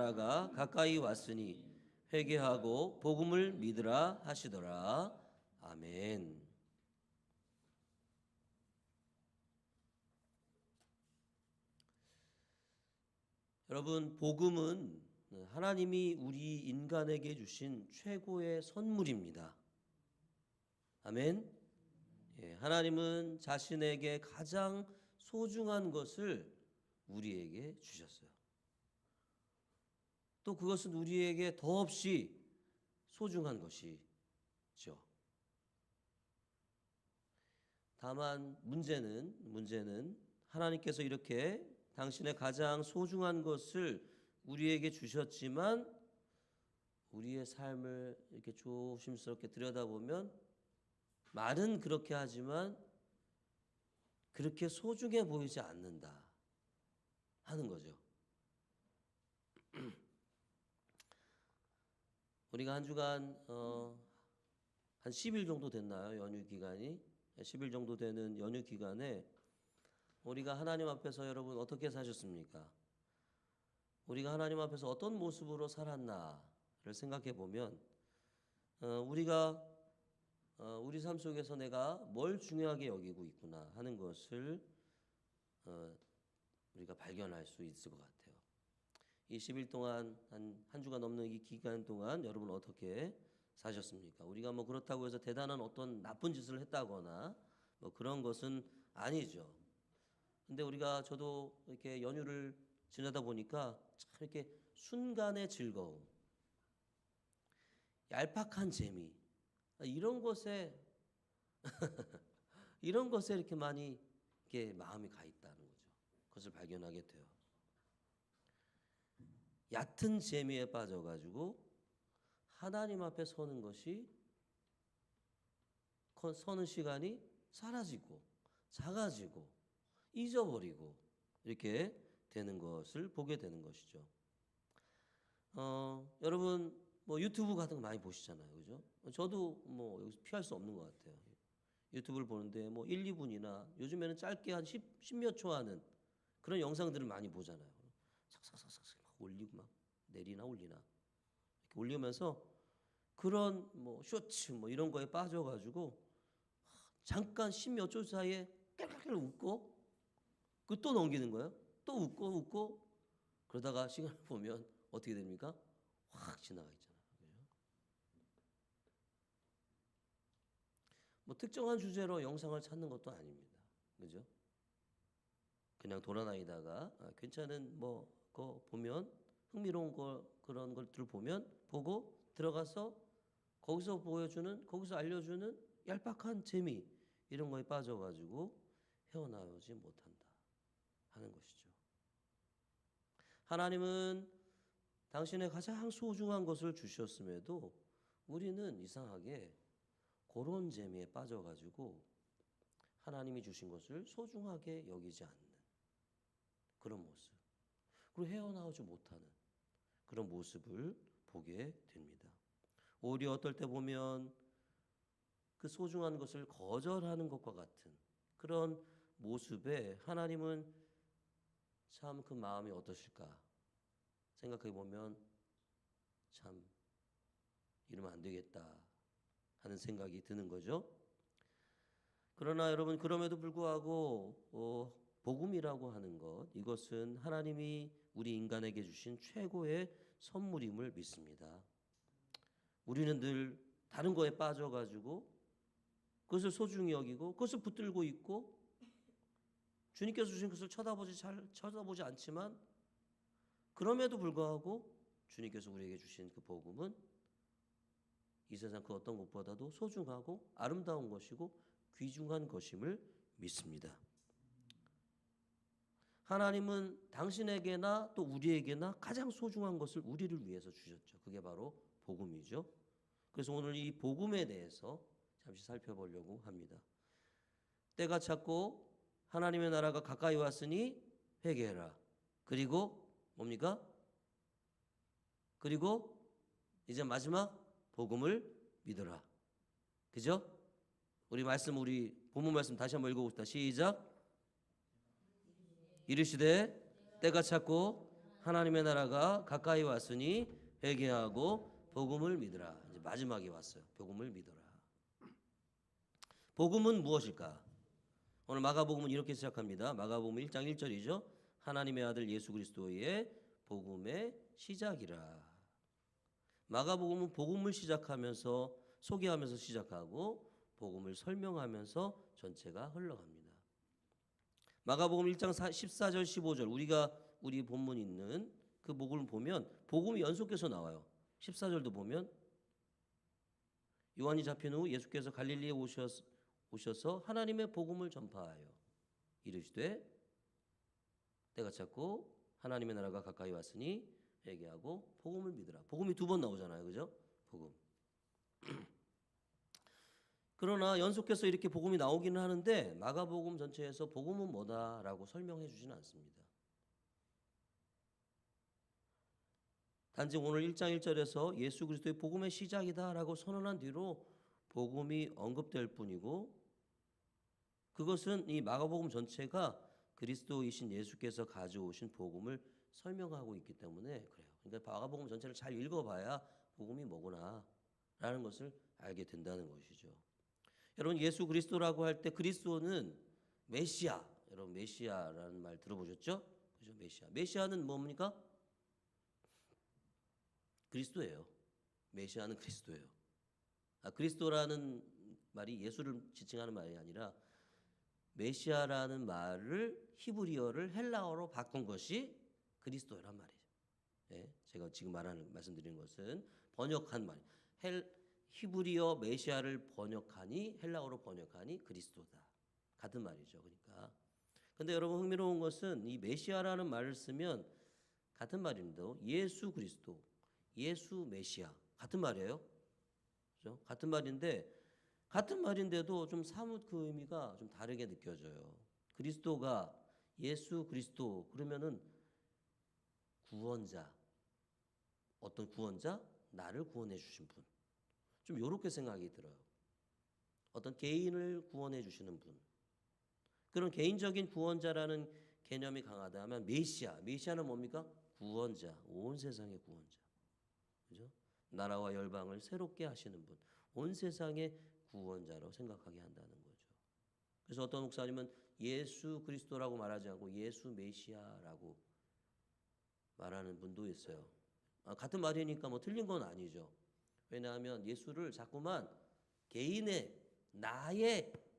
나라가 가까이 왔으니 회개하고 복음을 믿으라 하시더라. 아멘. 여러분, 복음은 하나님이 우리 인간에게 주신 최고의 선물입니다. 아멘. 예, 하나님은 자신에게 가장 소중한 것을 우리에게 주셨어요. 또 그것은 우리에게 더없이 소중한 것이죠. 다만 문제는 하나님께서 이렇게 당신의 가장 소중한 것을 우리에게 주셨지만 우리의 삶을 이렇게 조심스럽게 들여다보면 말은 그렇게 하지만 그렇게 소중해 보이지 않는다 하는 거죠. 우리가 한 주간 한 10일 정도 됐나요? 연휴 기간이 10일 정도 되는 연휴 기간에 우리가 하나님 앞에서 여러분 어떻게 사셨습니까? 우리가 하나님 앞에서 어떤 모습으로 살았나를 생각해 보면 우리가 우리 삶 속에서 내가 뭘 중요하게 여기고 있구나 하는 것을 우리가 발견할 수 있을 것 같아요. 이 10일 동안 한 주가 넘는 이 기간 동안 여러분 어떻게 사셨습니까? 우리가 뭐 그렇다고 해서 대단한 어떤 나쁜 짓을 했다거나 뭐 그런 것은 아니죠. 근데 저도 이렇게 연휴를 지내다 보니까 참 이렇게 순간의 즐거움, 얄팍한 재미 이런 것에 이런 것에 이렇게 많이 이렇게 마음이 가 있다는 거죠. 그것을 발견하게 돼요. 얕은 재미에 빠져가지고 하나님 앞에 서는 시간이 사라지고 작아지고 잊어버리고 이렇게 되는 것을 보게 되는 것이죠. 여러분 뭐 유튜브 같은 거 많이 보시잖아요, 그죠? 저도 뭐 여기서 피할 수 없는 것 같아요. 유튜브를 보는데 뭐 1, 2분이나 요즘에는 짧게 한 10몇 초 하는 그런 영상들을 많이 보잖아요. 삭삭삭삭 막 올리고 막 내리나 올리나 이렇게 올리면서 그런 뭐 쇼츠 뭐 이런 거에 빠져가지고 잠깐 10몇 초 사이에 깨르르 웃고 그 또 넘기는 거예요. 또 웃고 그러다가 시간을 보면 어떻게 됩니까? 확 지나가 있잖아요. 뭐 특정한 주제로 영상을 찾는 것도 아닙니다. 그죠? 그냥 돌아다니다가 괜찮은 뭐 거 보면 흥미로운 그런 것들을 보고 들어가서 거기서 알려주는 얄팍한 재미 이런 거에 빠져가지고 헤어나오지 못한다 하는 것이죠. 하나님은 당신의 가장 소중한 것을 주셨음에도 우리는 이상하게 그런 재미에 빠져가지고 하나님이 주신 것을 소중하게 여기지 않는 그런 모습, 그리고 헤어나오지 못하는 그런 모습을 보게 됩니다. 오히려 어떨 때 보면 그 소중한 것을 거절하는 것과 같은 그런 모습에 하나님은 참 그 마음이 어떠실까 생각해 보면 참 이러면 안 되겠다 하는 생각이 드는 거죠. 그러나 여러분 그럼에도 불구하고 복음이라고 하는 것 이것은 하나님이 우리 인간에게 주신 최고의 선물임을 믿습니다. 우리는 늘 다른 거에 빠져가지고 그것을 소중히 여기고 그것을 붙들고 있고 주님께서 주신 것을 쳐다보지 않지만 그럼에도 불구하고 주님께서 우리에게 주신 그 복음은 이 세상 그 어떤 것보다도 소중하고 아름다운 것이고 귀중한 것임을 믿습니다. 하나님은 당신에게나 또 우리에게나 가장 소중한 것을 우리를 위해서 주셨죠. 그게 바로 복음이죠. 그래서 오늘 이 복음에 대해서 잠시 살펴보려고 합니다. 때가 찼고 하나님의 나라가 가까이 왔으니 회개해라. 그리고 뭡니까? 그리고 이제 마지막 복음을 믿어라. 그죠? 우리 본문 말씀 다시 한번 읽어봅시다. 시작. 이르시되 때가 찼고 하나님의 나라가 가까이 왔으니 회개하고 복음을 믿으라. 이제 마지막에 왔어요. 복음을 믿어라. 복음은 무엇일까? 오늘 마가복음은 이렇게 시작합니다. 마가복음 1장 1절이죠. 하나님의 아들 예수 그리스도의 복음의 시작이라. 마가복음은 복음을 시작하면서 소개하면서 시작하고 복음을 설명하면서 전체가 흘러갑니다. 마가복음 1장 14절 15절 우리 본문 있는 그 복음을 보면 복음이 연속해서 나와요. 14절도 보면 요한이 잡힌 후 예수께서 갈릴리에 오셔서 하나님의 복음을 전파하여 이르시되 때가 찼고 하나님의 나라가 가까이 왔으니 회개하고 복음을 믿으라. 복음이 두 번 나오잖아요. 그죠? 복음. 그러나 연속해서 이렇게 복음이 나오기는 하는데 마가복음 전체에서 복음은 뭐다라고 설명해 주지는 않습니다. 단지 오늘 1장 1절에서 예수 그리스도의 복음의 시작이다라고 선언한 뒤로 복음이 언급될 뿐이고 그것은 이 마가복음 전체가 그리스도이신 예수께서 가져오신 복음을 설명하고 있기 때문에 그래요. 그러니까 마가복음 전체를 잘 읽어봐야 복음이 뭐구나라는 것을 알게 된다는 것이죠. 여러분 예수 그리스도라고 할 때 그리스도는 메시아, 여러분 메시아라는 말 들어보셨죠? 그죠? 메시아. 메시아는 뭡니까? 그리스도예요. 메시아는 그리스도예요. 그리스도라는 말이 예수를 지칭하는 말이 아니라 메시아라는 말을 히브리어를 헬라어로 바꾼 것이 그리스도란 말이죠. 네, 제가 지금 말씀드리는 것은 번역한 말. 히브리어 메시아를 번역하니 헬라어로 번역하니 그리스도다. 같은 말이죠. 그러니까. 근데 여러분 흥미로운 것은 이 메시아라는 말을 쓰면 같은 말입니다. 예수 그리스도, 예수 메시아 같은 말이에요. 그렇죠? 같은 말인데도 좀 사뭇 그 의미가 좀 다르게 느껴져요. 그리스도가 예수 그리스도 그러면은 구원자, 어떤 구원자? 나를 구원해 주신 분. 좀 이렇게 생각이 들어요. 어떤 개인을 구원해 주시는 분. 그런 개인적인 구원자라는 개념이 강하다면 메시아는 뭡니까? 구원자, 온 세상의 구원자. 그죠? 나라와 열방을 새롭게 하시는 분. 온 세상의 구원자로 생각하게 한다는 거죠. 그래서 어떤 목사님은 예수 그리스도라고 말하지 않고 예수 메시아라고 말하는 분도 있어요. 같은 말이니까 뭐 틀린 건 아니죠. 왜냐하면 예수를 자꾸만 개인의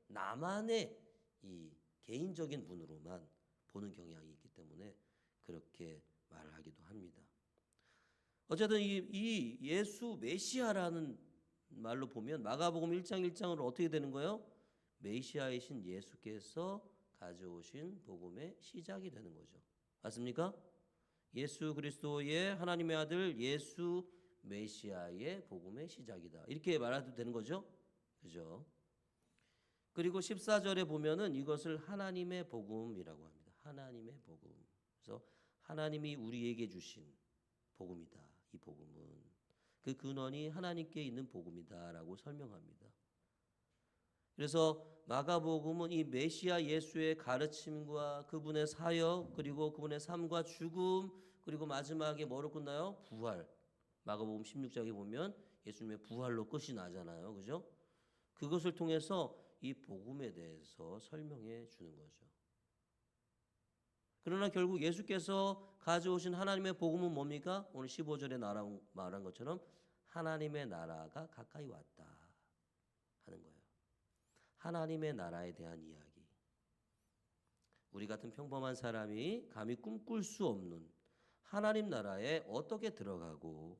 나만의 이 개인적인 분으로만 보는 경향이 있기 때문에 그렇게 말을 하기도 합니다. 어쨌든 이 예수 메시아라는 말로 보면 마가복음 1장 1장으로 어떻게 되는 거예요? 메시아이신 예수께서 가져오신 복음의 시작이 되는 거죠. 맞습니까? 예수 그리스도의 하나님의 아들 예수 메시아의 복음의 시작이다. 이렇게 말해도 되는 거죠. 그죠? 그리고 14절에 보면은 이것을 하나님의 복음이라고 합니다. 하나님의 복음. 그래서 하나님이 우리에게 주신 복음이다. 이 복음은 그 근원이 하나님께 있는 복음이다라고 설명합니다. 그래서 마가복음은 이 메시아 예수의 가르침과 그분의 사역 그리고 그분의 삶과 죽음 그리고 마지막에 뭐로 끝나요? 부활. 마가복음 16장에 보면 예수님의 부활로 끝이 나잖아요. 그죠? 그것을 통해서 이 복음에 대해서 설명해 주는 거죠. 그러나 결국 예수께서 가져오신 하나님의 복음은 뭡니까? 오늘 15절에 말한 것처럼 하나님의 나라가 가까이 왔다 하는 거예요. 하나님의 나라에 대한 이야기. 우리 같은 평범한 사람이 감히 꿈꿀 수 없는 하나님 나라에 어떻게 들어가고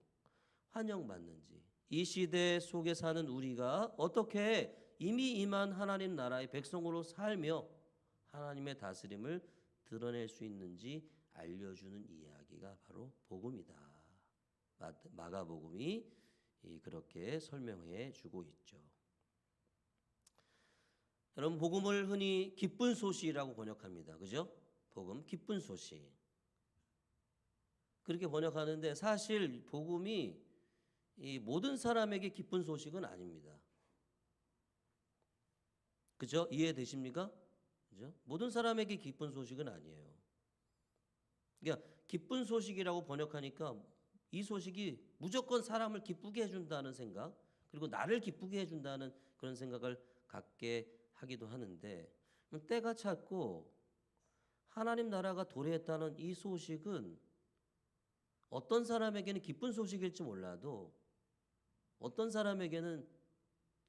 환영받는지 이 시대 속에 사는 우리가 어떻게 이미 임한 하나님 나라의 백성으로 살며 하나님의 다스림을 드러낼 수 있는지 알려주는 이야기가 바로 복음이다. 마가복음이 그렇게 설명해 주고 있죠. 여러분 복음을 흔히 기쁜 소식이라고 번역합니다. 그죠? 복음 기쁜 소식. 그렇게 번역하는데 사실 복음이 이 모든 사람에게 기쁜 소식은 아닙니다. 그죠? 이해되십니까? 그죠? 모든 사람에게 기쁜 소식은 아니에요. 그러니까 기쁜 소식이라고 번역하니까 이 소식이 무조건 사람을 기쁘게 해준다는 생각, 그리고 나를 기쁘게 해준다는 그런 생각을 갖게 하기도 하는데, 때가 찼고 하나님 나라가 도래했다는 이 소식은 어떤 사람에게는 기쁜 소식일지 몰라도 어떤 사람에게는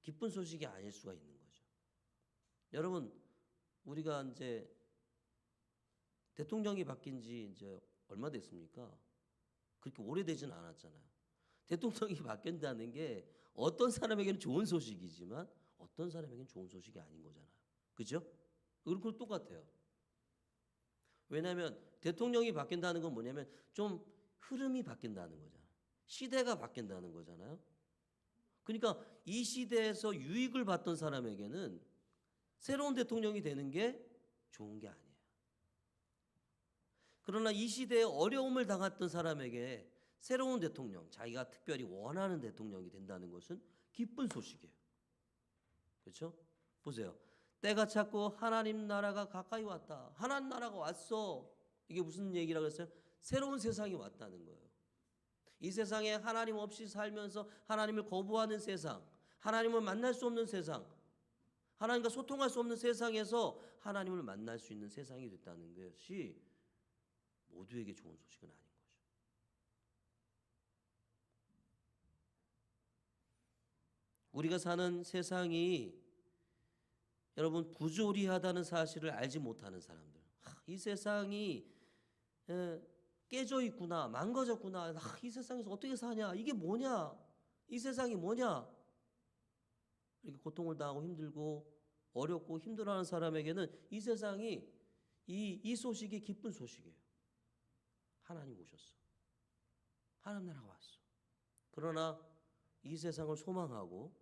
기쁜 소식이 아닐 수가 있는 거죠. 여러분, 우리가 이제 대통령이 바뀐 지 이제 얼마 됐습니까? 그렇게 오래되지는 않았잖아요. 대통령이 바뀐다는 게 어떤 사람에게는 좋은 소식이지만 어떤 사람에게는 좋은 소식이 아닌 거잖아요. 그죠? 그리고 똑같아요. 왜냐하면 대통령이 바뀐다는 건 뭐냐면 좀 흐름이 바뀐다는 거잖아요. 시대가 바뀐다는 거잖아요. 그러니까 이 시대에서 유익을 받던 사람에게는 새로운 대통령이 되는 게 좋은 게 아니에요. 그러나 이 시대에 어려움을 당했던 사람에게 새로운 대통령, 자기가 특별히 원하는 대통령이 된다는 것은 기쁜 소식이에요. 그렇죠? 보세요. 때가 찼고 하나님 나라가 가까이 왔다. 하나님 나라가 왔어. 이게 무슨 얘기라고 했어요? 새로운 세상이 왔다는 거예요. 이 세상에 하나님 없이 살면서 하나님을 거부하는 세상, 하나님을 만날 수 없는 세상, 하나님과 소통할 수 없는 세상에서 하나님을 만날 수 있는 세상이 됐다는 것이 모두에게 좋은 소식은 아닌 거죠. 우리가 사는 세상이 여러분 부조리하다는 사실을 알지 못하는 사람들, 이 세상이 깨져 있구나, 망가졌구나, 이 세상에서 어떻게 사냐, 이게 뭐냐, 이 세상이 뭐냐, 이렇게 고통을 당하고 힘들고 어렵고 힘들어하는 사람에게는 이 세상이 이 소식이 기쁜 소식이에요. 하나님 오셨어. 하나님 나라가 왔어. 그러나 이 세상을 소망하고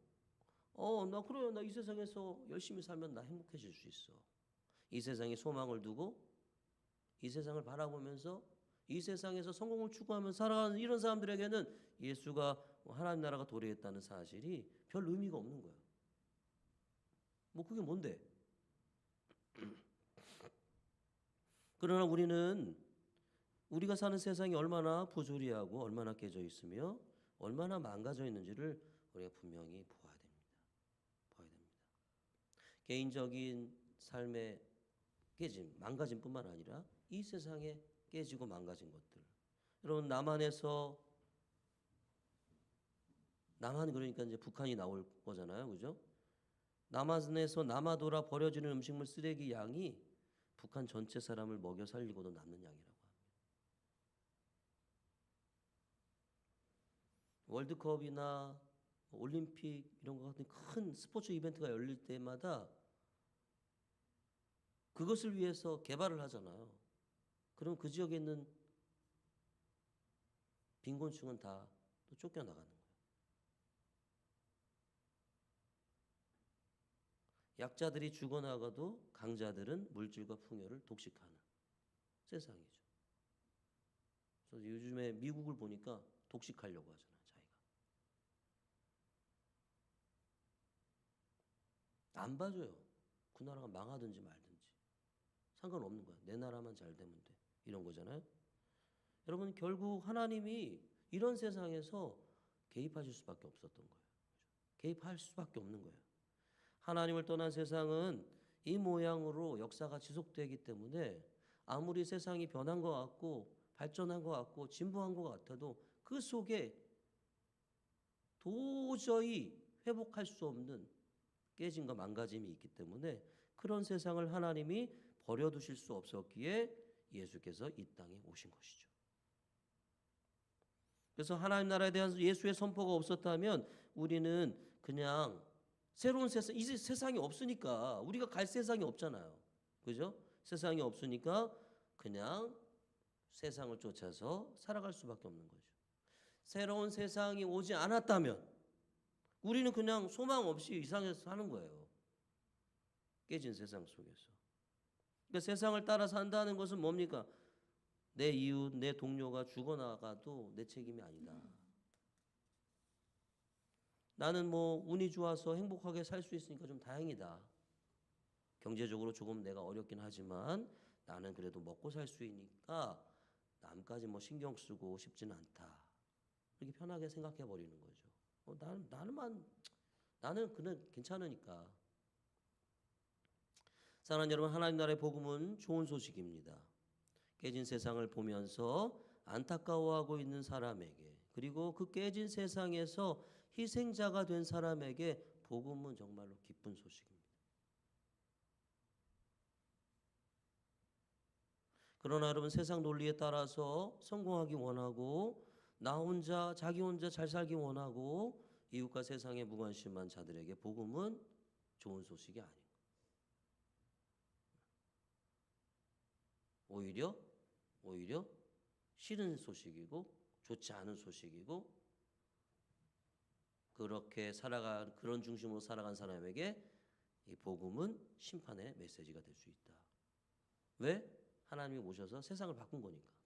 나 그래요. 나 이 세상에서 열심히 살면 나 행복해질 수 있어. 이 세상에 소망을 두고 이 세상을 바라보면서 이 세상에서 성공을 추구하며 살아가는 이런 사람들에게는 예수가 하나님 나라가 도래했다는 사실이 별 의미가 없는 거예요. 뭐 그게 뭔데? 그러나 우리가 사는 세상이 얼마나 부조리하고 얼마나 깨져 있으며 얼마나 망가져 있는지를 우리가 분명히 봐야 됩니다. 개인적인 삶의 깨짐, 망가짐뿐만 아니라 이 세상에 깨지고 망가진 것들. 여러분 남한 그러니까 이제 북한이 나올 거잖아요, 그죠? 남한에서 남아돌아 버려지는 음식물 쓰레기 양이 북한 전체 사람을 먹여 살리고도 남는 양이라고 합니다. 월드컵이나 올림픽 이런 것 같은 큰 스포츠 이벤트가 열릴 때마다 그것을 위해서 개발을 하잖아요. 그럼 그 지역에 있는 빈곤층은 다 또 쫓겨나가는 거예요. 약자들이 죽어나가도 강자들은 물질과 풍요를 독식하는 세상이죠. 그래서 요즘에 미국을 보니까 독식하려고 하잖아요, 자기가. 안 봐줘요. 그 나라가 망하든지 말든지 상관없는 거야. 내 나라만 잘 되면 돼. 이런 거잖아요. 여러분 결국 하나님이 이런 세상에서 개입하실 수밖에 없었던 거예요. 개입할 수밖에 없는 거예요. 하나님을 떠난 세상은 이 모양으로 역사가 지속되기 때문에 아무리 세상이 변한 것 같고 발전한 것 같고 진보한 것 같아도 그 속에 도저히 회복할 수 없는 깨짐과 망가짐이 있기 때문에 그런 세상을 하나님이 버려두실 수 없었기에 예수께서 이 땅에 오신 것이죠. 그래서 하나님 나라에 대한 예수의 선포가 없었다면 우리는 그냥 새로운 세상, 이제 세상이 없으니까 우리가 갈 세상이 없잖아요. 그죠? 세상이 없으니까 그냥 세상을 쫓아서 살아갈 수밖에 없는 거죠. 새로운 세상이 오지 않았다면 우리는 그냥 소망 없이 이 세상에서 사는 거예요. 깨진 세상 속에서. 그러니까 세상을 따라 산다는 것은 뭡니까? 내 이웃, 내 동료가 죽어나가도 내 책임이 아니다. 나는 뭐 운이 좋아서 행복하게 살 수 있으니까 좀 다행이다. 경제적으로 조금 내가 어렵긴 하지만 나는 그래도 먹고 살 수 있으니까 남까지 뭐 신경 쓰고 싶지는 않다. 이렇게 편하게 생각해 버리는 거죠. 나는 그냥 괜찮으니까. 사랑하는 여러분, 하나님 나라의 복음은 좋은 소식입니다. 깨진 세상을 보면서 안타까워하고 있는 사람에게, 그리고 그 깨진 세상에서 희생자가 된 사람에게 복음은 정말로 기쁜 소식입니다. 그러나 여러분, 세상 논리에 따라서 성공하기 원하고 자기 혼자 잘 살기 원하고 이웃과 세상에 무관심한 자들에게 복음은 좋은 소식이 아닙니다. 오히려 싫은 소식이고 좋지 않은 소식이고, 그런 중심으로 살아간 사람에게 이 복음은 심판의 메시지가 될 수 있다. 왜? 하나님이 오셔서 세상을 바꾸니까.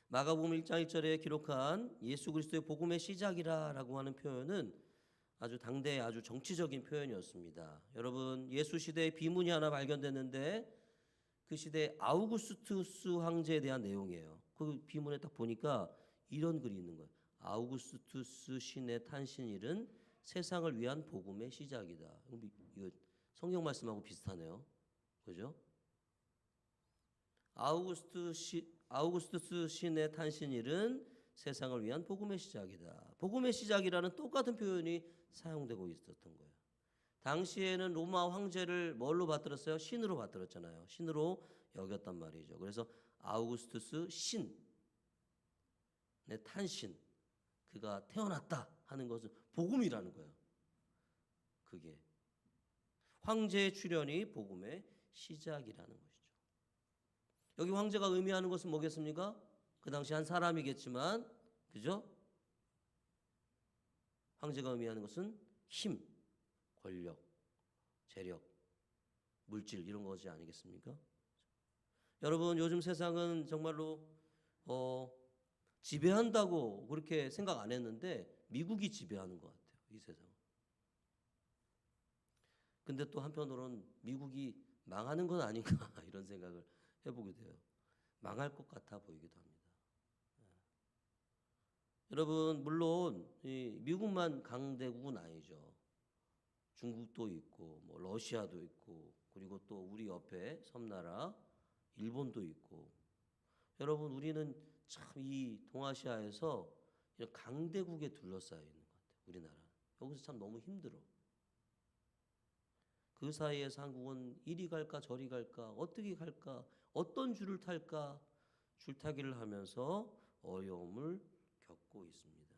마가복음 1장 1절에 기록한 예수 그리스도의 복음의 시작이라고 하는 표현은 아주 당대의 아주 정치적인 표현이었습니다. 여러분, 예수 시대에 비문이 하나 발견됐는데 그 시대 아우구스투스 황제에 대한 내용이에요. 그 비문에 딱 보니까 이런 글이 있는 거예요. 아우구스투스 신의 탄신일은 세상을 위한 복음의 시작이다. 이거 성경 말씀하고 비슷하네요. 그죠? 아우구스투스 신의 탄신일은 세상을 위한 복음의 시작이다. 복음의 시작이라는 똑같은 표현이 사용되고 있었던 거예요. 당시에는 로마 황제를 뭘로 받들었어요? 신으로 받들었잖아요. 신으로 여겼단 말이죠. 그래서 아우구스투스 신의 탄신, 그가 태어났다 하는 것은 복음이라는 거예요. 그게 황제의 출현이 복음의 시작이라는 것이죠. 여기 황제가 의미하는 것은 뭐겠습니까? 그 당시 한 사람이겠지만, 그죠? 황제가 의미하는 것은 힘, 권력, 재력, 물질, 이런 것이 아니겠습니까? 여러분, 요즘 세상은 정말로 지배한다고 그렇게 생각 안 했는데 미국이 지배하는 것 같아요. 이 세상은. 근데 또 한편으로는 미국이 망하는 건 아닌가 이런 생각을 해보게 돼요. 망할 것 같아 보이기도 합니다. 여러분, 물론 미국만 강대국은 아니죠. 중국도 있고 뭐 러시아도 있고, 그리고 또 우리 옆에 섬나라 일본도 있고. 여러분, 우리는 참 이 동아시아에서 이런 강대국에 둘러싸여 있는 것 같아요. 우리나라 여기서 참 너무 힘들어. 그 사이에서 한국은 이리 갈까 저리 갈까, 어떻게 갈까, 어떤 줄을 탈까 줄타기를 하면서 어려움을 겪고 있습니다.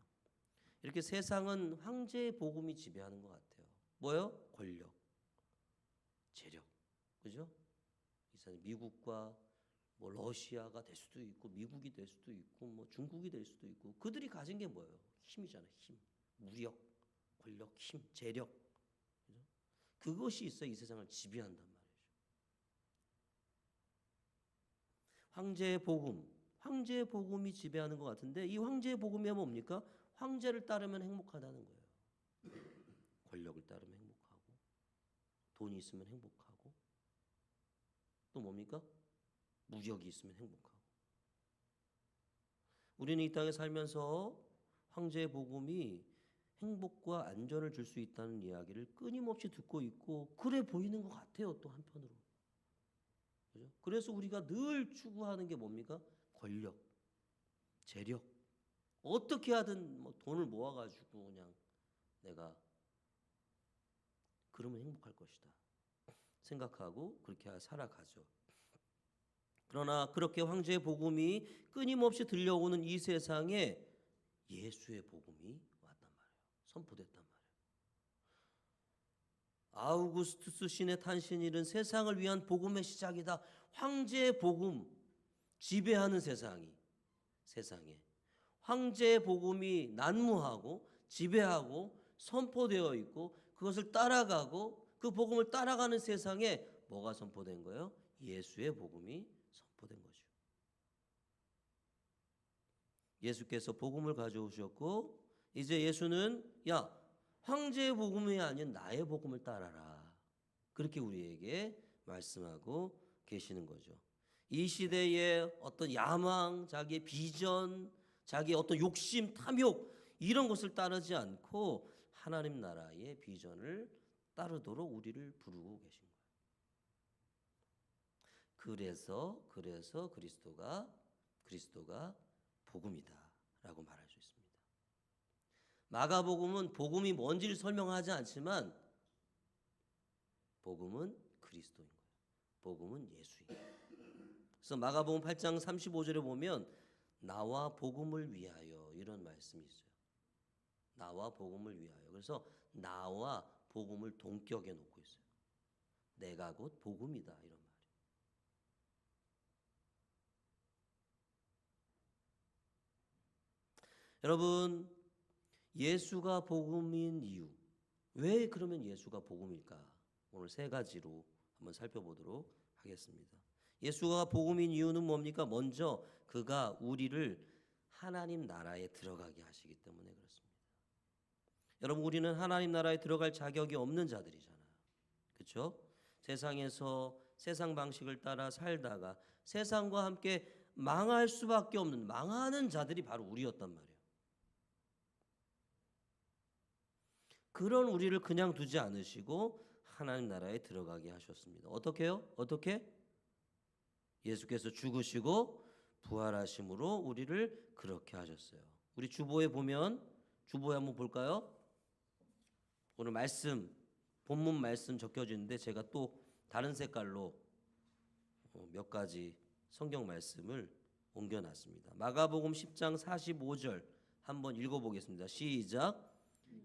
이렇게 세상은 황제의 복음이 지배하는 것 같아요. 뭐요? 권력, 재력, 그죠? 이 사람 미국과 뭐 러시아가 될 수도 있고, 미국이 될 수도 있고, 뭐 중국이 될 수도 있고, 그들이 가진 게 뭐예요? 힘이잖아요. 힘, 무력, 권력, 힘, 재력. 그죠? 그것이 있어야 이 세상을 지배한단 말이죠. 황제의 복음이 지배하는 것 같은데, 이 황제의 복음이 뭡니까? 황제를 따르면 행복하다는 거예요. 권력을 따르면 행복하고, 돈이 있으면 행복하고, 또 뭡니까? 무력이 있으면 행복하고. 우리는 이 땅에 살면서 황제의 복음이 행복과 안전을 줄 수 있다는 이야기를 끊임없이 듣고 있고, 그래 보이는 것 같아요. 또 한편으로. 그죠? 그래서 우리가 늘 추구하는 게 뭡니까? 권력, 재력. 어떻게 하든 뭐 돈을 모아가지고 그냥 내가 그러면 행복할 것이다 생각하고 그렇게 살아가죠. 그러나 그렇게 황제의 복음이 끊임없이 들려오는 이 세상에 예수의 복음이 왔단 말이에요. 선포됐단 말이에요. 아우구스투스 신의 탄신일은 세상을 위한 복음의 시작이다. 황제의 복음, 지배하는 세상에 황제의 복음이 난무하고 지배하고 선포되어 있고, 그것을 따라가고 그 복음을 따라가는 세상에 뭐가 선포된 거예요? 예수의 복음이 선포된 거죠. 예수께서 복음을 가져오셨고, 이제 예수는 황제의 복음이 아닌 나의 복음을 따라라, 그렇게 우리에게 말씀하고 계시는 거죠. 이 시대의 어떤 야망, 자기의 비전, 자기의 어떤 욕심, 탐욕 이런 것을 따르지 않고 하나님 나라의 비전을 따르도록 우리를 부르고 계신 거예요. 그래서 그리스도가 복음이다라고 말할 수 있습니다. 마가복음은 복음이 뭔지를 설명하지 않지만 복음은 그리스도인 거예요. 복음은 예수인 거예요. 그래서 마가복음 8장 35절에 보면 나와 복음을 위하여 이런 말씀이 있어요. 나와 복음을 위하여. 그래서 나와 복음을 동격에 놓고 있어요. 내가 곧 복음이다 이런 말이에요. 여러분, 예수가 복음인 이유. 왜 그러면 예수가 복음일까? 오늘 세 가지로 한번 살펴보도록 하겠습니다. 예수가 복음인 이유는 뭡니까? 먼저 그가 우리를 하나님 나라에 들어가게 하시기 때문에 그렇습니다. 여러분, 우리는 하나님 나라에 들어갈 자격이 없는 자들이잖아요. 그렇죠? 세상에서 세상 방식을 따라 살다가 세상과 함께 망할 수밖에 없는 망하는 자들이 바로 우리였단 말이에요. 그런 우리를 그냥 두지 않으시고 하나님 나라에 들어가게 하셨습니다. 어떻게요? 어떻게? 예수께서 죽으시고 부활하심으로 우리를 그렇게 하셨어요. 우리 주보에 보면 주보에 한번 볼까요? 오늘 말씀 본문 말씀 적혀져 있는데 제가 또 다른 색깔로 몇 가지 성경 말씀을 옮겨놨습니다. 마가복음 10장 45절 한번 읽어보겠습니다. 시작.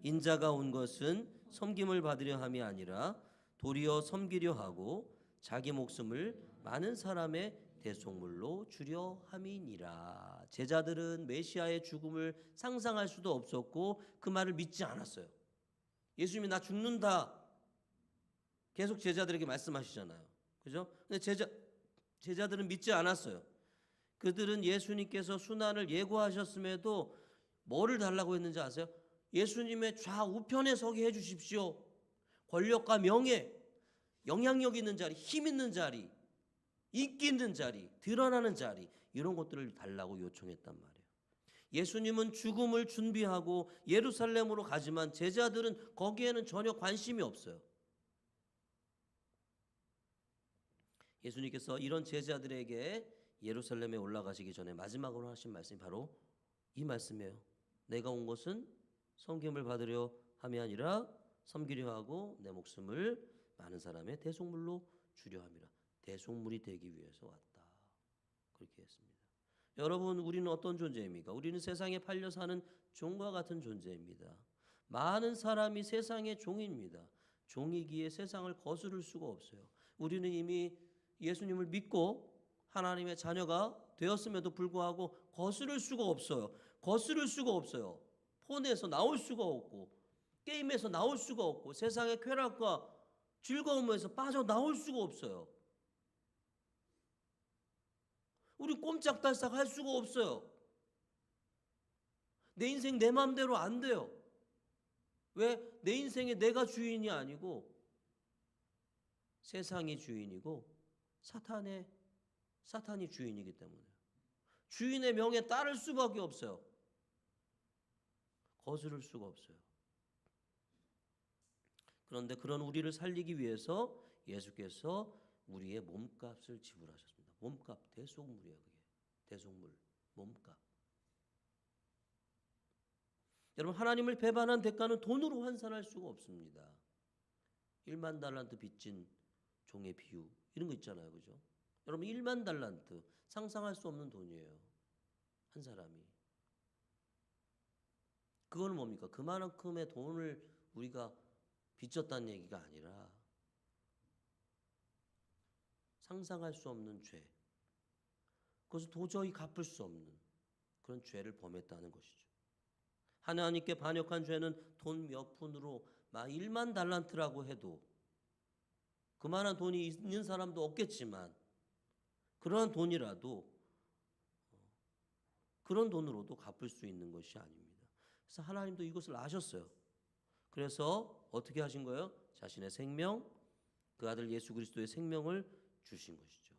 인자가 온 것은 섬김을 받으려 함이 아니라 도리어 섬기려 하고 자기 목숨을 많은 사람의 대속물로 주려 함이니라. 제자들은 메시아의 죽음을 상상할 수도 없었고 그 말을 믿지 않았어요. 예수님이 나 죽는다 계속 제자들에게 말씀하시잖아요. 그죠? 근데 제자들은 믿지 않았어요. 그들은 예수님께서 순환을 예고하셨음에도 뭐를 달라고 했는지 아세요? 예수님의 좌우편에 서게 해주십시오. 권력과 명예, 영향력 있는 자리, 힘 있는 자리, 인기 있는 자리, 드러나는 자리 이런 것들을 달라고 요청했단 말이에요. 예수님은 죽음을 준비하고 예루살렘으로 가지만 제자들은 거기에는 전혀 관심이 없어요. 예수님께서 이런 제자들에게 예루살렘에 올라가시기 전에 마지막으로 하신 말씀이 바로 이 말씀이에요. 내가 온 것은 섬김을 받으려 함이 아니라 섬기려 하고 내 목숨을 많은 사람의 대속물로 주려 함이라. 대속물이 되기 위해서 왔다. 그렇게 했습니다. 여러분, 우리는 어떤 존재입니까? 우리는 세상에 팔려 사는 종과 같은 존재입니다. 많은 사람이 세상의 종입니다. 종이기에 세상을 거스를 수가 없어요. 우리는 이미 예수님을 믿고 하나님의 자녀가 되었음에도 불구하고 거스를 수가 없어요. 거스를 수가 없어요. 폰에서 나올 수가 없고 게임에서 나올 수가 없고 세상의 쾌락과 즐거움에서 빠져나올 수가 없어요. 우리 꼼짝달싹 할 수가 없어요. 내 인생 내 마음대로 안 돼요. 왜? 내 인생에 내가 주인이 아니고 세상이 주인이고 사탄이 주인이기 때문에 주인의 명에 따를 수밖에 없어요. 거스를 수가 없어요. 그런데 그런 우리를 살리기 위해서 예수께서 우리의 몸값을 지불하셨습니다. 몸값, 대속물이에요. 그게 대속물, 몸값. 여러분, 하나님을 배반한 대가는 돈으로 환산할 수가 없습니다. 1만 달란트 빚진 종의 비유 이런 거 있잖아요. 그죠? 여러분, 1만 달란트 상상할 수 없는 돈이에요. 한 사람이. 그건 뭡니까? 그만큼의 돈을 우리가 빚졌다는 얘기가 아니라 상상할 수 없는 죄, 그것을 도저히 갚을 수 없는 그런 죄를 범했다는 것이죠. 하나님께 반역한 죄는 돈 몇 푼으로 1만 달란트라고 해도 그만한 돈이 있는 사람도 없겠지만 그러한 돈이라도 그런 돈으로도 갚을 수 있는 것이 아닙니다. 그래서 하나님도 이것을 아셨어요. 그래서 어떻게 하신 거예요? 자신의 생명, 그 아들 예수 그리스도의 생명을 주신 것이죠.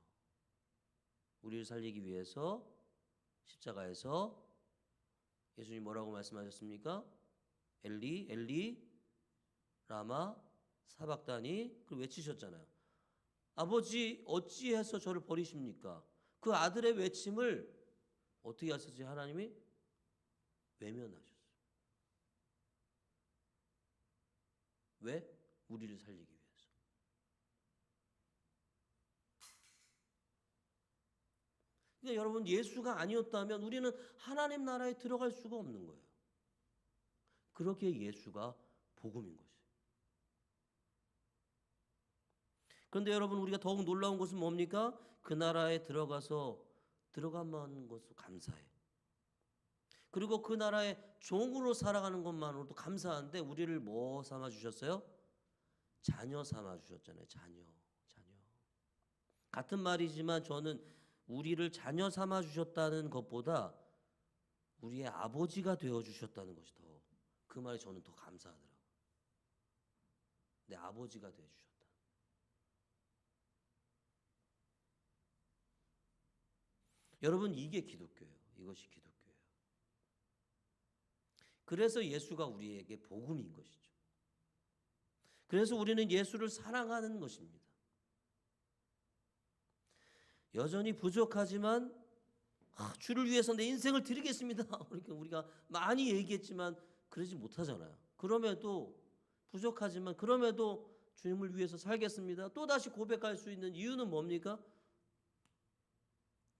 우리를 살리기 위해서 십자가에서 예수님 뭐라고 말씀하셨습니까? 엘리 엘리 라마 사박다니 그걸 외치셨잖아요. 아버지 어찌해서 저를 버리십니까? 그 아들의 외침을 어떻게 하셨지? 하나님이 외면하셨어요. 왜? 우리를 살리기 위해서. 그러니까 여러분 예수가 아니었다면 우리는 하나님 나라에 들어갈 수가 없는 거예요. 그렇게 예수가 복음인 것이에요. 그런데 여러분 우리가 더욱 놀라운 것은 뭡니까? 그 나라에 들어가만 것도 감사해. 그리고 그 나라의 종으로 살아가는 것만으로도 감사한데 우리를 뭐 삼아 주셨어요? 자녀 삼아 주셨잖아요. 자녀. 같은 말이지만 저는 우리를 자녀 삼아 주셨다는 것보다 우리의 아버지가 되어 주셨다는 것이 더 그 말이 저는 더 감사하더라고요. 내 아버지가 되어 주셨다. 여러분 이게 기독교예요. 이것이 기독교예요. 그래서 예수가 우리에게 복음인 것이죠. 그래서 우리는 예수를 사랑하는 것입니다. 여전히 부족하지만 주를 위해서 내 인생을 드리겠습니다. 그러니까 우리가 많이 얘기했지만 그러지 못하잖아요. 그럼에도 부족하지만 그럼에도 주님을 위해서 살겠습니다. 또다시 고백할 수 있는 이유는 뭡니까?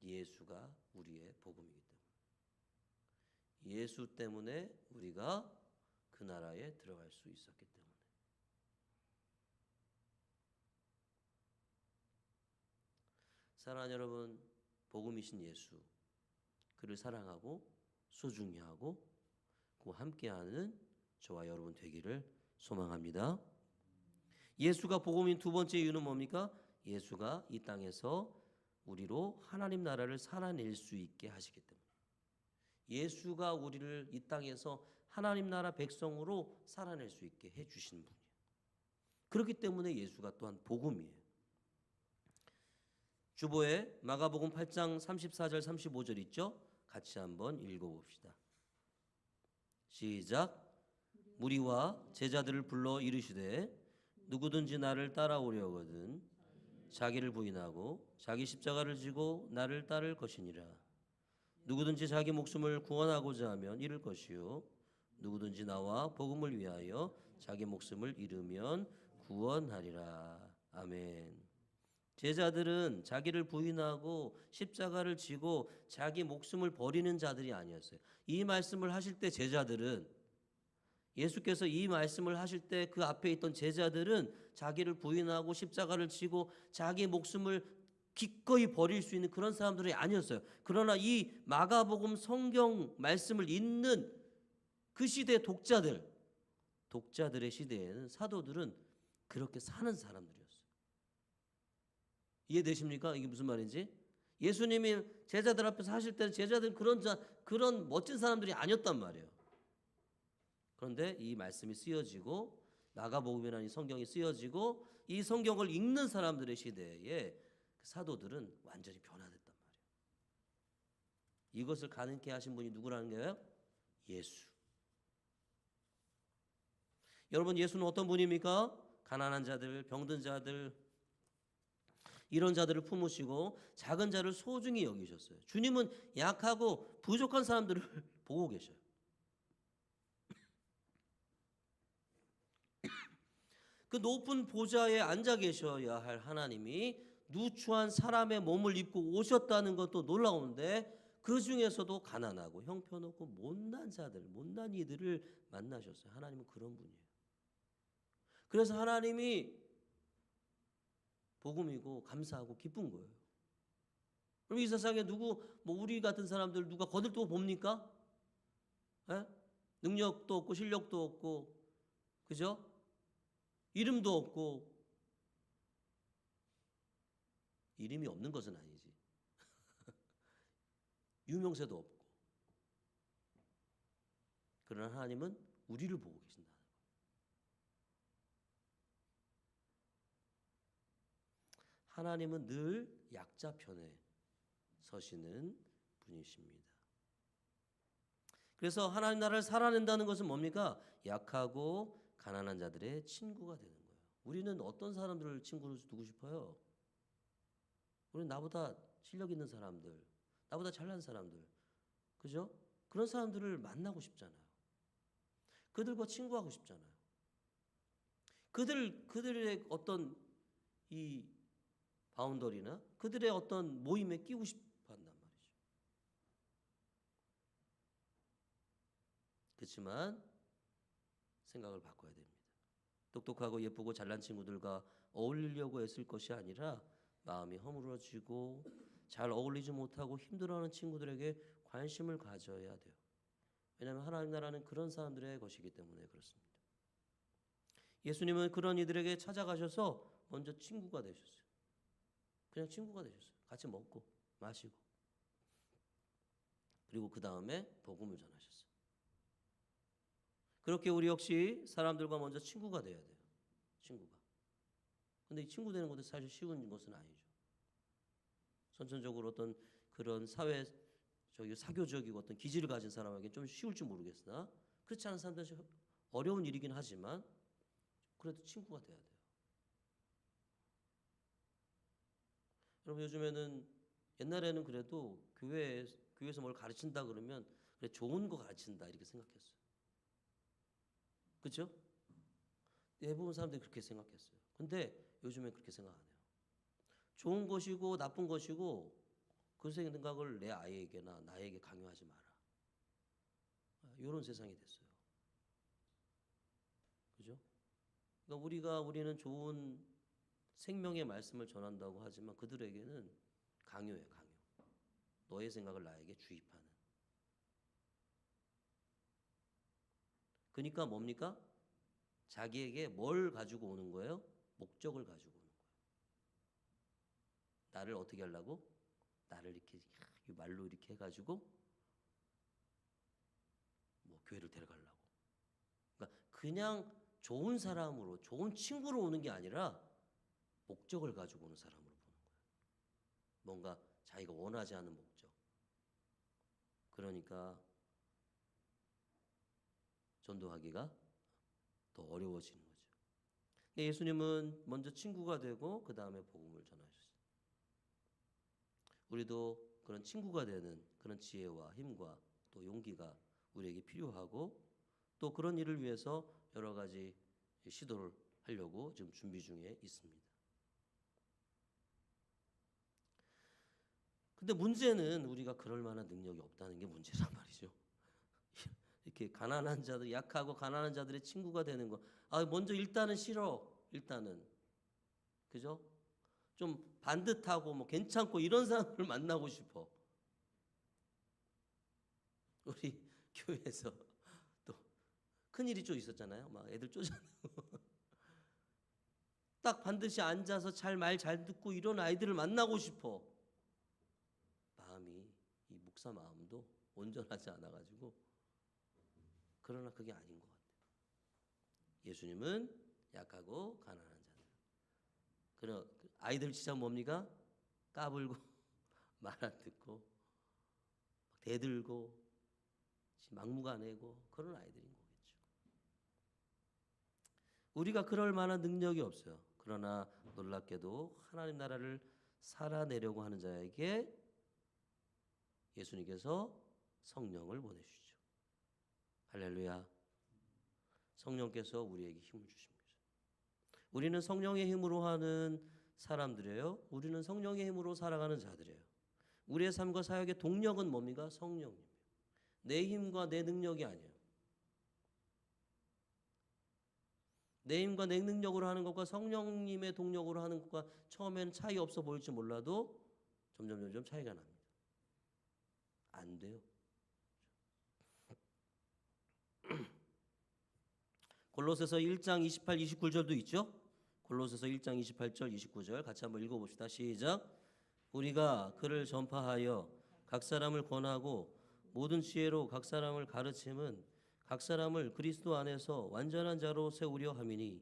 예수가 우리의 복음이기 때문에. 예수 때문에 우리가 그 나라에 들어갈 수 있었기 때문에. 사랑하는 여러분, 복음이신 예수, 그를 사랑하고 소중히 하고 그 함께하는 저와 여러분 되기를 소망합니다. 예수가 복음인 두 번째 이유는 뭡니까? 예수가 이 땅에서 우리로 하나님 나라를 살아낼 수 있게 하시기 때문에. 예수가 우리를 이 땅에서 하나님 나라 백성으로 살아낼 수 있게 해주신 분이에요. 그렇기 때문에 예수가 또한 복음이에요. 주보에 마가복음 8장 34절 35절 있죠? 같이 한번 읽어봅시다. 시작. 무리와 제자들을 불러 이르시되 누구든지 나를 따라오려거든 자기를 부인하고 자기 십자가를 지고 나를 따를 것이니라. 누구든지 자기 목숨을 구원하고자 하면 잃을 것이요 누구든지 나와 복음을 위하여 자기 목숨을 잃으면 구원하리라. 아멘. 제자들은 자기를 부인하고 십자가를 지고 자기 목숨을 버리는 자들이 아니었어요. 이 말씀을 하실 때 제자들은 예수께서 이 말씀을 하실 때 그 앞에 있던 제자들은 자기를 부인하고 십자가를 지고 자기 목숨을 기꺼이 버릴 수 있는 그런 사람들이 아니었어요. 그러나 이 마가복음 성경 말씀을 읽는 그 시대 독자들의 시대에는 사도들은 그렇게 사는 사람들이었어요. 이해되십니까? 이게 무슨 말인지? 예수님이 제자들 앞에서 하실 때는 제자들은 그런 멋진 사람들이 아니었단 말이에요. 그런데 이 말씀이 쓰여지고 마가복음이라는 이 성경이 쓰여지고 이 성경을 읽는 사람들의 시대에 사도들은 완전히 변화됐단 말이에요. 이것을 가능케 하신 분이 누구라는 거예요? 예수. 여러분 예수는 어떤 분입니까? 가난한 자들, 병든 자들 이런 자들을 품으시고 작은 자를 소중히 여기셨어요. 주님은 약하고 부족한 사람들을 보고 계셔요. 그 높은 보좌에 앉아 계셔야 할 하나님이 누추한 사람의 몸을 입고 오셨다는 것도 놀라운데 그 중에서도 가난하고 형편없고 못난 자들, 못난 이들을 만나셨어요. 하나님은 그런 분이에요. 그래서 하나님이 복음이고 감사하고 기쁜 거예요. 그럼 이 세상에 우리 같은 사람들 누가 거들떠 봅니까? 에? 능력도 없고 실력도 없고, 그죠? 이름도 없고, 이름이 없는 것은 아니지. 유명세도 없고. 그러나 하나님은 우리를 보고 계신다. 하나님은 늘 약자 편에 서시는 분이십니다. 그래서 하나님 나라를 살아낸다는 것은 뭡니까? 약하고 가난한 자들의 친구가 되는 거예요. 우리는 어떤 사람들을 친구로 두고 싶어요? 우리는 나보다 실력 있는 사람들, 나보다 잘난 사람들, 그죠? 그런 사람들을 만나고 싶잖아요. 그들과 친구하고 싶잖아요. 그들의 어떤 이 바운더리나 그들의 어떤 모임에 끼고 싶어 한단 말이죠. 그렇지만 생각을 바꿔야 됩니다. 똑똑하고 예쁘고 잘난 친구들과 어울리려고 애쓸 것이 아니라 마음이 허물어지고 잘 어울리지 못하고 힘들어하는 친구들에게 관심을 가져야 돼요. 왜냐하면 하나님 나라는 그런 사람들의 것이기 때문에 그렇습니다. 예수님은 그런 이들에게 찾아가셔서 먼저 친구가 되셨어요. 그냥 친구가 되셨어요. 같이 먹고 마시고. 그리고 그 다음에 복음을 전하셨어요. 그렇게 우리 역시 사람들과 먼저 친구가 돼야 돼요. 친구가. 근데 이 친구 되는 것도 사실 쉬운 것은 아니죠. 선천적으로 어떤 그런 사교적이고 어떤 기질을 가진 사람에게 좀 쉬울지 모르겠으나 그렇지 않은 사람들은 어려운 일이긴 하지만 그래도 친구가 돼야 돼요. 여러분 요즘에는 옛날에는 그래도 교회에서 뭘 가르친다 그러면 그래 좋은 거 가르친다 이렇게 생각했어요. 그렇죠? 대부분 사람들이 그렇게 생각했어요. 근데 요즘엔 그렇게 생각 안 해요. 좋은 것이고 나쁜 것이고 그 생각을 내 아이에게나 나에게 강요하지 마라. 이런 세상이 됐어요. 그죠? 그러니까 우리는 좋은 생명의 말씀을 전한다고 하지만 그들에게는 강요예요, 강요. 너의 생각을 나에게 주입하는. 그러니까 뭡니까? 자기에게 뭘 가지고 오는 거예요? 목적을 가지고 오는 거예요. 나를 어떻게 하려고? 나를 이렇게 말로 이렇게 해가지고 뭐 교회를 데려가려고. 그러니까 그냥 좋은 사람으로, 좋은 친구로 오는 게 아니라 목적을 가지고 오는 사람으로 보는 거예요. 뭔가 자기가 원하지 않는 목적. 그러니까 전도하기가 더 어려워지는 거죠. 예수님은 먼저 친구가 되고 그 다음에 복음을 전하셨어요. 우리도 그런 친구가 되는 그런 지혜와 힘과 또 용기가 우리에게 필요하고 또 그런 일을 위해서 여러 가지 시도를 하려고 지금 준비 중에 있습니다. 근데 문제는 우리가 그럴 만한 능력이 없다는 게 문제란 말이죠. 이렇게 가난한 자들, 약하고 가난한 자들의 친구가 되는 거. 먼저 일단은 싫어. 일단은. 그죠? 좀 반듯하고 뭐 괜찮고 이런 사람을 만나고 싶어. 우리 교회에서 또 큰일이 좀 있었잖아요. 막 애들 쫓아내고. 딱 반드시 앉아서 말 잘 듣고 이런 아이들을 만나고 싶어. 이 목사 마음도 온전하지 않아가지고 그러나 그게 아닌 것 같아요. 예수님은 약하고 가난한 자들. 그런 아이들 진짜 뭡니까? 까불고 말 안 듣고 대들고 막무가내고 그런 아이들인 거겠죠. 우리가 그럴 만한 능력이 없어요. 그러나 놀랍게도 하나님 나라를 살아내려고 하는 자에게 예수님께서 성령을 보내주시죠. 할렐루야. 성령께서 우리에게 힘을 주십니다. 우리는 성령의 힘으로 하는 사람들이에요. 우리는 성령의 힘으로 살아가는 자들이에요. 우리의 삶과 사역의 동력은 뭡니까? 성령입니다. 내 힘과 내 능력이 아니에요. 내 힘과 내 능력으로 하는 것과 성령님의 동력으로 하는 것과 처음에는 차이 없어 보일지 몰라도 점점 차이가 납니다. 안 돼요. 골로새서 1장 28, 29절도 있죠. 골로새서 1장 28절, 29절 같이 한번 읽어봅시다. 시작. 우리가 그를 전파하여 각 사람을 권하고 모든 지혜로 각 사람을 가르침은 각 사람을 그리스도 안에서 완전한 자로 세우려 함이니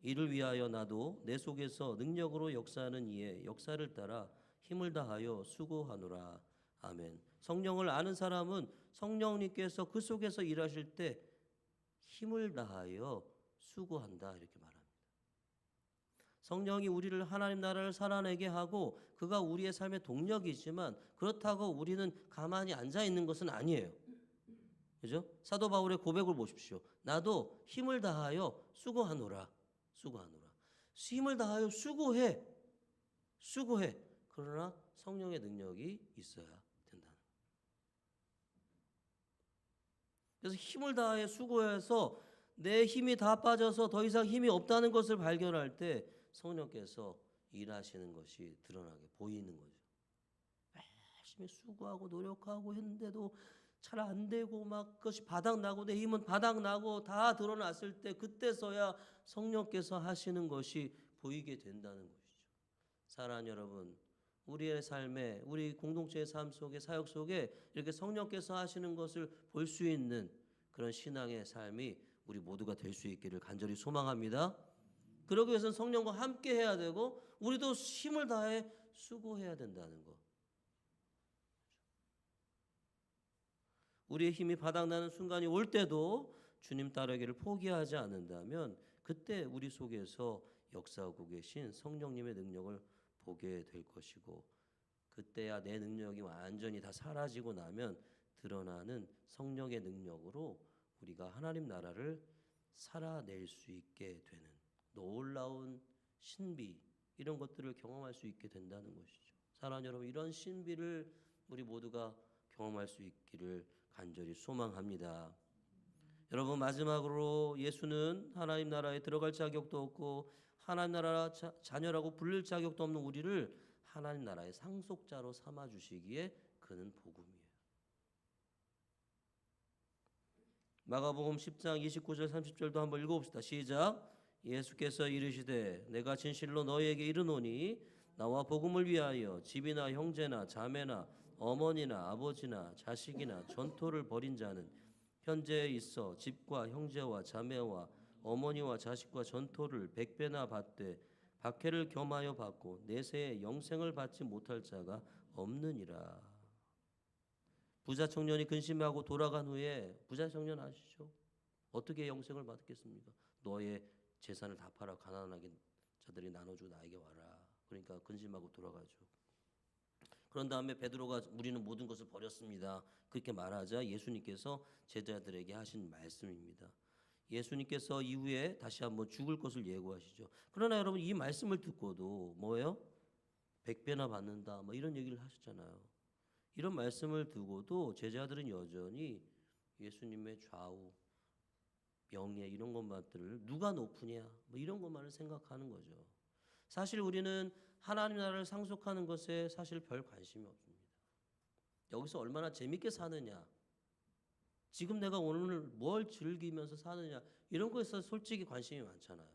이를 위하여 나도 내 속에서 능력으로 역사하는 이의 역사를 따라 힘을 다하여 수고하노라. 아멘. 성령을 아는 사람은 성령님께서 그 속에서 일하실 때 힘을 다하여 수고한다 이렇게 말합니다. 성령이 우리를 하나님 나라를 살아내게 하고 그가 우리의 삶의 동력이지만 그렇다고 우리는 가만히 앉아 있는 것은 아니에요. 그죠? 사도 바울의 고백을 보십시오. 나도 힘을 다하여 수고하노라. 수고하노라. 힘을 다하여 수고해. 그러나 성령의 능력이 있어야 된다는 거예요. 그래서 힘을 다하여 수고해서 내 힘이 다 빠져서 더 이상 힘이 없다는 것을 발견할 때 성령께서 일하시는 것이 드러나게 보이는 거죠. 열심히 수고하고 노력하고 했는데도 잘 안 되고 막 그것이 바닥나고 내 힘은 바닥나고 다 드러났을 때 그때서야 성령께서 하시는 것이 보이게 된다는 것이죠. 사랑하는 여러분, 우리의 삶에 우리 공동체의 삶 속에 사역 속에 이렇게 성령께서 하시는 것을 볼 수 있는 그런 신앙의 삶이 우리 모두가 될 수 있기를 간절히 소망합니다. 그러기 위해서는 성령과 함께 해야 되고 우리도 힘을 다해 수고해야 된다는 것. 우리의 힘이 바닥나는 순간이 올 때도 주님 따르기를 포기하지 않는다면 그때 우리 속에서 역사하고 계신 성령님의 능력을 보게 될 것이고 그때야 내 능력이 완전히 다 사라지고 나면 드러나는 성령의 능력으로 우리가 하나님 나라를 살아낼 수 있게 되는 놀라운 신비 이런 것들을 경험할 수 있게 된다는 것이죠. 사랑하는 여러분, 이런 신비를 우리 모두가 경험할 수 있기를 간절히 소망합니다. 여러분, 마지막으로 예수는 하나님 나라에 들어갈 자격도 없고 하나님 나라 자녀라고 부를 자격도 없는 우리를 하나님 나라의 상속자로 삼아 주시기에 그는 복음이에요. 마가복음 10장 29절 30절도 한번 읽어봅시다. 시작. 예수께서 이르시되 내가 진실로 너희에게 이르노니 나와 복음을 위하여 집이나 형제나 자매나 어머니나 아버지나 자식이나 전토를 벌인 자는 현재에 있어 집과 형제와 자매와 어머니와 자식과 전토를 100배나 받되 박해를 겸하여 받고 내세에 영생을 받지 못할 자가 없느니라. 부자 청년이 근심하고 돌아간 후에 부자 청년 아시죠? 어떻게 영생을 받겠습니까? 너의 재산을 다 팔아 가난하게 자들이 나눠주고 나에게 와라. 그러니까 근심하고 돌아가죠. 그런 다음에 베드로가 우리는 모든 것을 버렸습니다. 그렇게 말하자 예수님께서 제자들에게 하신 말씀입니다. 예수님께서 이후에 다시 한번 죽을 것을 예고하시죠. 그러나 여러분 이 말씀을 듣고도 뭐예요? 100배나 받는다 뭐 이런 얘기를 하셨잖아요. 이런 말씀을 두고도 제자들은 여전히 예수님의 좌우, 명예 이런 것들을 누가 높으냐 뭐 이런 것만을 생각하는 거죠. 사실 우리는 하나님 나라를 상속하는 것에 사실 별 관심이 없습니다. 여기서 얼마나 재밌게 사느냐, 지금 내가 오늘 뭘 즐기면서 사느냐 이런 거에서 솔직히 관심이 많잖아요.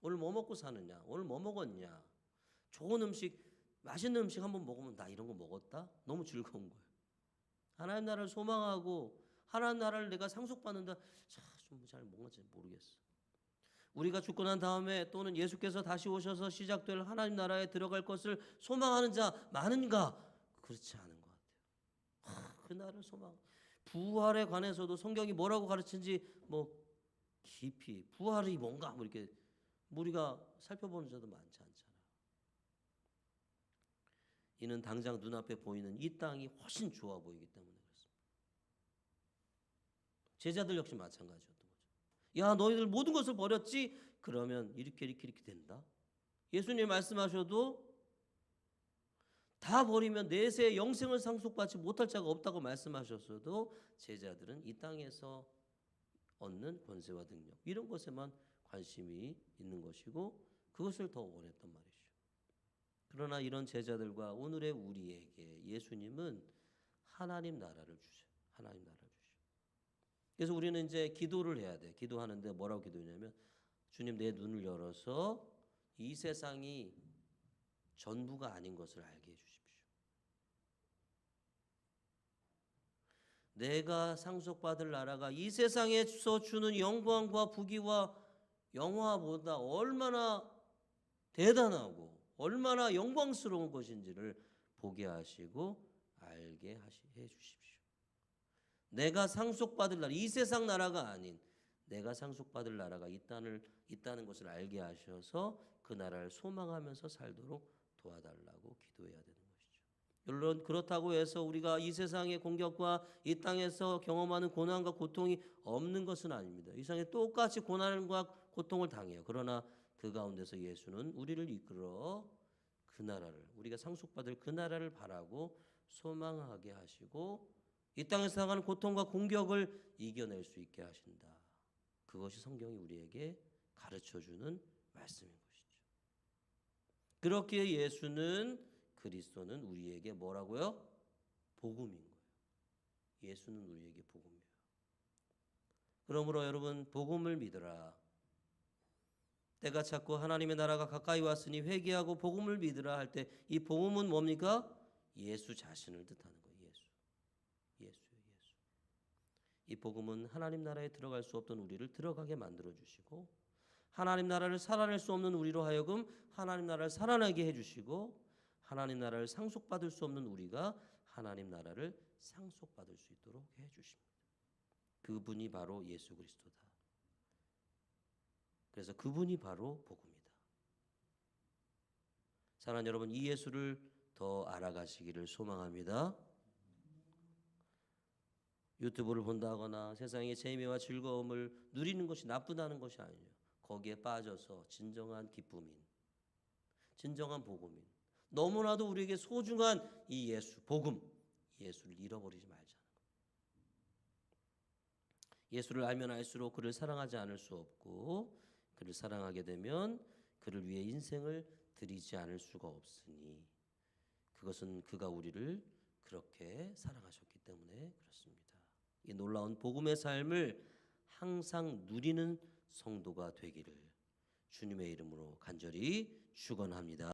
오늘 뭐 먹고 사느냐, 오늘 뭐 먹었냐, 좋은 음식, 맛있는 음식 한번 먹으면 나 이런 거 먹었다? 너무 즐거운 거예요. 하나님 나라를 소망하고 하나님 나라를 내가 상속받는다, 좀 잘 뭔지 모르겠어. 우리가 죽고 난 다음에 또는 예수께서 다시 오셔서 시작될 하나님 나라에 들어갈 것을 소망하는 자 많은가? 그렇지 않은 것 같아요. 그 나라를 소망. 부활에 관해서도 성경이 뭐라고 가르치는지 뭐 깊이 부활이 뭔가 뭐 이렇게 우리가 살펴보는 자도 많지 않잖아요. 이는 당장 눈앞에 보이는 이 땅이 훨씬 좋아 보이기 때문에 그렇습니다. 제자들 역시 마찬가지였던 거죠. 야, 너희들 모든 것을 버렸지? 그러면 이렇게 된다. 예수님 말씀하셔도 다 버리면 내세에 영생을 상속받지 못할 자가 없다고 말씀하셨어도 제자들은 이 땅에서 얻는 권세와 능력 이런 것에만 관심이 있는 것이고 그것을 더 원했단 말이죠. 그러나 이런 제자들과 오늘의 우리에게 예수님은 하나님 나라를 주셔요. 하나님 나라를 주셔요. 그래서 우리는 이제 기도를 해야 돼. 기도하는데 뭐라고 기도하냐면 주님 내 눈을 열어서 이 세상이 전부가 아닌 것을 알게 해주십시오. 내가 상속받을 나라가 이 세상에서 주는 영광과 부귀와 영화보다 얼마나 대단하고 얼마나 영광스러운 것인지를 보게 하시고 알게 해 주십시오. 내가 상속받을 나라, 이 세상 나라가 아닌 내가 상속받을 나라가 있다는 것을 알게 하셔서 그 나라를 소망하면서 살도록 도와달라고 기도해야 되는 것이죠. 물론 그렇다고 해서 우리가 이 세상의 공격과 이 땅에서 경험하는 고난과 고통이 없는 것은 아닙니다. 이 세상에 똑같이 고난과 고통을 당해요. 그러나 그 가운데서 예수는 우리를 이끌어 그 나라를, 우리가 상속받을 그 나라를 바라고 소망하게 하시고 이 땅에서 당하는 고통과 공격을 이겨낼 수 있게 하신다. 그것이 성경이 우리에게 가르쳐주는 말씀인 것이죠. 그렇기에 예수는, 그리스도는 우리에게 뭐라고요? 복음인 거예요. 예수는 우리에게 복음이에요. 그러므로 여러분, 복음을 믿으라. 때가 찼고 하나님의 나라가 가까이 왔으니 회개하고 복음을 믿으라 할 때 이 복음은 뭡니까? 예수 자신을 뜻하는 거예요. 예수. 이 복음은 하나님 나라에 들어갈 수 없던 우리를 들어가게 만들어 주시고 하나님 나라를 살아낼 수 없는 우리로 하여금 하나님 나라를 살아나게 해주시고 하나님 나라를 상속받을 수 없는 우리가 하나님 나라를 상속받을 수 있도록 해주십니다. 그분이 바로 예수 그리스도다. 그래서 그분이 바로 복음이다. 사랑하는 여러분, 이 예수를 더 알아가시기를 소망합니다. 유튜브를 본다거나 세상의 재미와 즐거움을 누리는 것이 나쁘다는 것이 아니에요. 거기에 빠져서 진정한 기쁨인, 진정한 복음인, 너무나도 우리에게 소중한 이 예수, 복음, 예수를 잃어버리지 말자는 거예요. 예수를 알면 알수록 그를 사랑하지 않을 수 없고 그를 사랑하게 되면 그를 위해 인생을 드리지 않을 수가 없으니 그것은 그가 우리를 그렇게 사랑하셨기 때문에 그렇습니다. 이 놀라운 복음의 삶을 항상 누리는 성도가 되기를 주님의 이름으로 간절히 축원합니다.